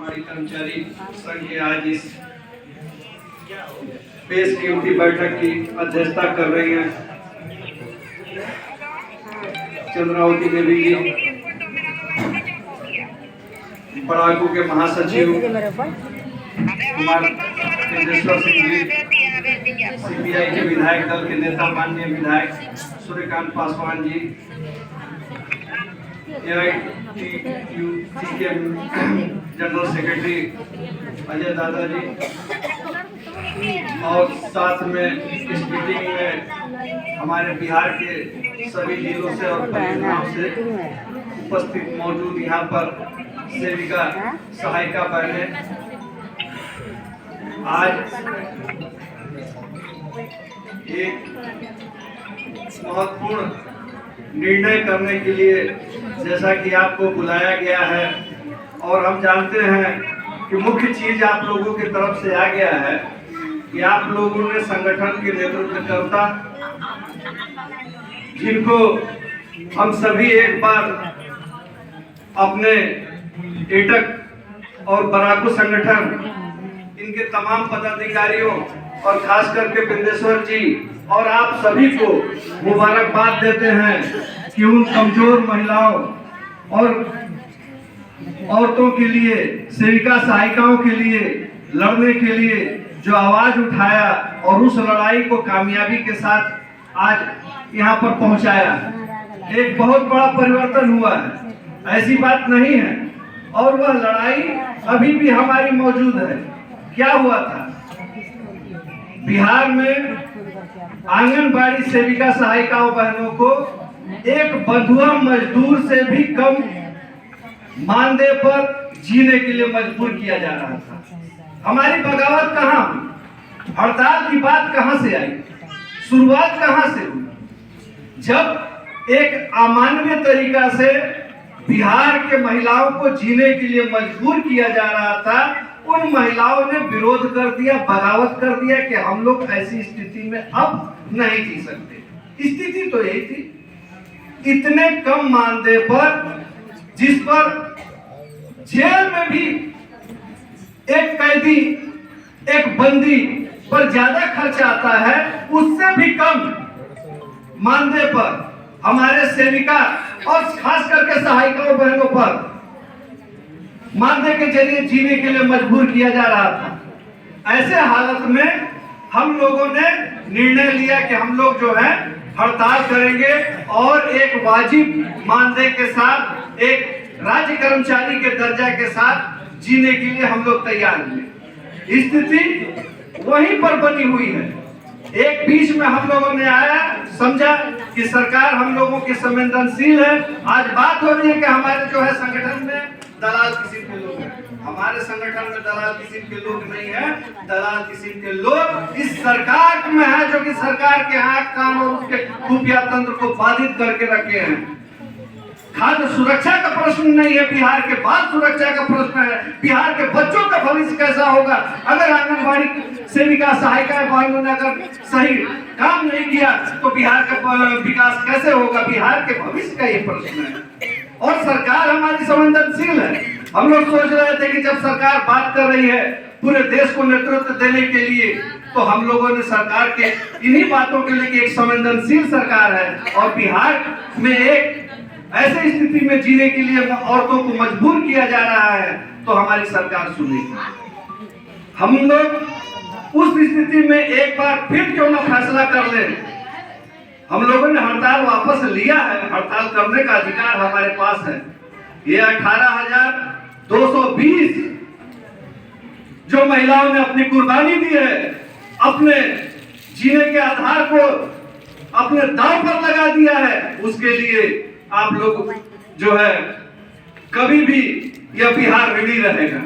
आंगनबाड़ी कर्मचारी संघ के आज इस बेसकीमती बैठक की अध्यक्षता कर रही हैं चंद्रावती देवी जी, पड़ाकू के महासचिव कुमार तेजेश्वर सिंह जी, सीपीआई के विधायक दल के नेता माननीय विधायक सूर्यकांत पासवान जी, एआईटीयूसी के जनरल सेक्रेटरी अजय दादा जी, और साथ में इस मीटिंग में हमारे बिहार के सभी जिलों से और परियोजनाओं से उपस्थित मौजूद यहाँ पर सेविका सहायिका बहनें, आज एक महत्वपूर्ण निर्णय करने के लिए जैसा कि आपको बुलाया गया है, और हम जानते हैं कि मुख्य चीज आप लोगों की तरफ से आ गया है कि आप लोगों ने संगठन के नेतृत्वकर्ता, जिनको हम सभी एक बार अपने एटक और बराकू संगठन, इनके तमाम पदाधिकारियों और खास करके बिंदेश्वर जी और आप सभी को मुबारकबाद देते हैं कि उन कमजोर महिलाओं और औरतों के लिए, सेविका सहायिकाओं के लिए लड़ने के लिए जो आवाज उठाया और उस लड़ाई को कामयाबी के साथ आज यहाँ पर पहुँचाया। एक बहुत बड़ा परिवर्तन हुआ है, ऐसी बात नहीं है, और वह लड़ाई अभी भी हमारी मौजूद है। क्या हुआ था? बिहार में आंगनबाड़ी सेविका सहायिकाओं बहनों को एक बंधुआ मजदूर से भी कम मानदेय पर जीने के लिए मजबूर किया जा रहा था। हमारी बगावत कहाँ हुई? हड़ताल की बात कहाँ से आई? शुरुआत कहाँ से हुई? जब एक अमानवीय तरीका से बिहार के महिलाओं को जीने के लिए मजबूर किया जा रहा था, उन महिलाओं ने विरोध कर दिया, बगावत कर दिया कि हम लोग ऐसी स्थिति में अब नहीं जी सकते। स्थिति तो यही थी, इतने कम मानदेय पर, जिस पर जेल में भी एक कैदी, एक बंदी पर ज्यादा खर्च आता है, उससे भी कम मानदेय पर हमारे सेविका और खास करके सहायिकाओं बहनों पर मानदेय के जरिए जीने के लिए मजबूर किया जा रहा था। ऐसे हालत में हम लोगों ने निर्णय लिया कि हम लोग जो है हड़ताल करेंगे और एक वाजिब मानदेय के साथ, एक राज्य कर्मचारी के दर्जा के साथ जीने के लिए हम लोग तैयार हुए। स्थिति वहीं पर बनी हुई है। एक बीच में हम लोगों ने आया, समझा कि सरकार हम लोगों की संवेदनशील है। आज बात हो रही है कि हमारे जो है संगठन में दलाल किस्म के लोग हैं। हमारे संगठन में दलाल किस्म के लोग नहीं है, दलाल किस्म के लोग इस सरकार में है, जो कि सरकार के आंख कान और उसके खुफिया तंत्र को बाधित करके रखे हैं। खाद्य सुरक्षा का प्रश्न नहीं है, बिहार के बाल सुरक्षा का प्रश्न है। बिहार के बच्चों का भविष्य कैसा होगा अगर आंगनबाड़ी सेविका सहायिका बहनों ने अगर सही काम नहीं किया तो बिहार का विकास कैसे होगा? बिहार के भविष्य का ये प्रश्न है। और सरकार हमारी संवेदनशील है। हम लोग सोच रहे थे कि जब सरकार बात कर रही है पूरे देश को नेतृत्व देने के लिए, तो हम लोगों ने सरकार के इन्हीं बातों के लिए एक संवेदनशील सरकार है और बिहार में एक ऐसे स्थिति में जीने के लिए औरतों को मजबूर किया जा रहा है, तो हमारी सरकार सुनेगी। हम लोग उस स्थिति में एक बार फिर क्यों ना फैसला कर लें। हम लोगों ने हड़ताल वापस लिया है, हड़ताल करने का अधिकार हमारे पास है। ये 18,220 जो महिलाओं ने अपनी कुर्बानी दी है, अपने जीने के आधार को अपने दांव पर लगा दिया है, उसके लिए आप लोग जो है कभी भी यह बिहार ऋणी रहेगा।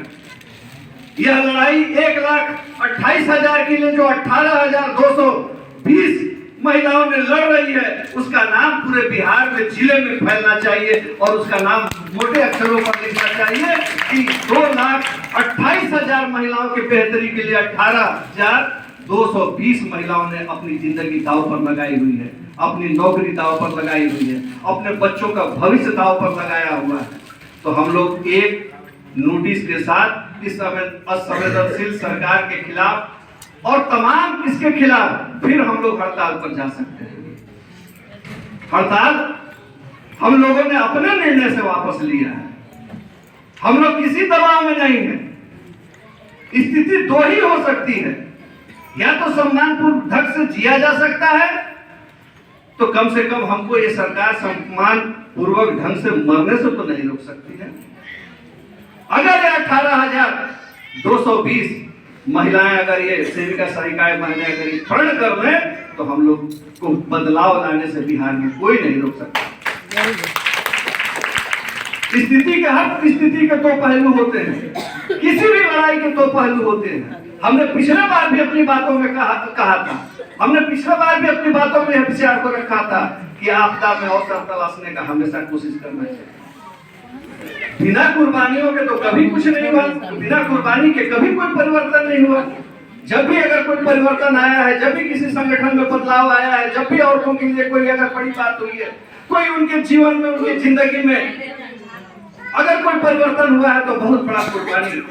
यह लड़ाई 1,28,000 के लिए जो 18,220 महिलाओं ने लड़ रही है, उसका नाम पूरे बिहार में जिले में फैलना चाहिए और उसका नाम मोटे अक्षरों पर लिखना चाहिए कि 2,28,000 महिलाओं के बेहतरी के लिए 18,220 महिलाओं ने अपनी जिंदगी दांव पर लगाई हुई है, अपनी नौकरी दांव पर लगाई हुई है, अपने बच्चों का भविष्य दांव पर लगाया हुआ है। तो हम लोग एक नोटिस के साथ इस समय असंवेदनशील सरकार के खिलाफ और तमाम इसके खिलाफ फिर हम लोग हड़ताल पर जा सकते हैं। हड़ताल हम लोगों ने अपने निर्णय से वापस लिया है, हम लोग किसी दबाव में नहीं है। स्थिति दो ही हो सकती है, या तो सम्मानपूर्वक ढंग से जिया जा सकता है, तो कम से कम हमको ये सरकार सम्मान पूर्वक ढंग से मरने से तो नहीं रोक सकती है। अगर ये 18,220 महिलाएं अगर ये सेविका सहायिकाएं महिलाएं अगर ये खड़ा कर लें तो हम लोग को बदलाव लाने से बिहार में कोई नहीं रोक सकता। स्थिति के हर स्थिति के दो पहलू होते हैं, किसी भी लड़ाई के दो पहलू होते हैं। हमने पिछले बार भी अपनी बातों में कहा था, हमने पिछले बार भी अपनी बातों में विचार को रखा था कि आपदा में अवसर तलाशने का हमेशा कोशिश करना चाहिए। बिना कुर्बानियों के तो कभी कुछ नहीं हुआ, बिना कुर्बानी के कभी कोई परिवर्तन नहीं हुआ। जब भी अगर कोई परिवर्तन आया है, जब भी किसी संगठन में बदलाव आया है, जब भी औरतों के लिए कोई अगर बड़ी बात हुई है, कोई उनके जीवन में उनकी जिंदगी में अगर कोई परिवर्तन हुआ है तो बहुत बड़ा कुर्बानी